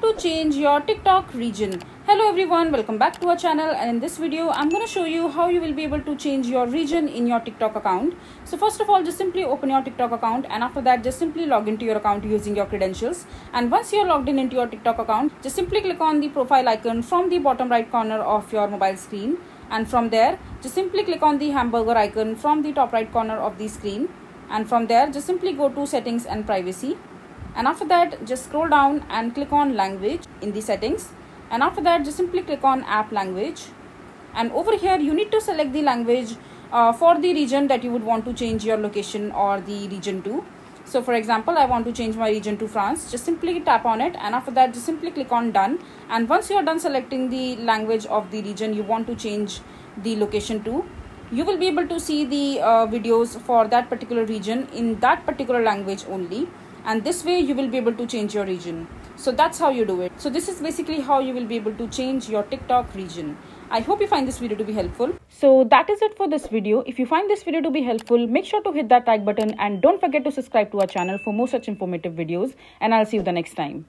to change your TikTok region. Hello everyone, welcome back to our channel, and in this video I'm going to show you how you will be able to change your region in your TikTok account. So first of all, just simply open your TikTok account, and after that just simply log into your account using your credentials. And once you're logged in into your TikTok account, just simply click on the profile icon from the bottom right corner of your mobile screen, and from there just simply click on the hamburger icon from the top right corner of the screen, and from there just simply go to settings and privacy. And after that just scroll down and click on language in the settings, and after that just simply click on app language, and over here you need to select the language for the region that you would want to change your location or the region to. So for example, I want to change my region to France. Just simply tap on it, and after that just simply click on done. And once you are done selecting the language of the region you want to change the location to, you will be able to see the videos for that particular region in that particular language only, and this way you will be able to change your region. So that's how you do it. So this is basically how you will be able to change your TikTok region. I hope you find this video to be helpful. So that is it for this video. If you find this video to be helpful, make sure to hit that like button and don't forget to subscribe to our channel for more such informative videos, and I'll see you the next time.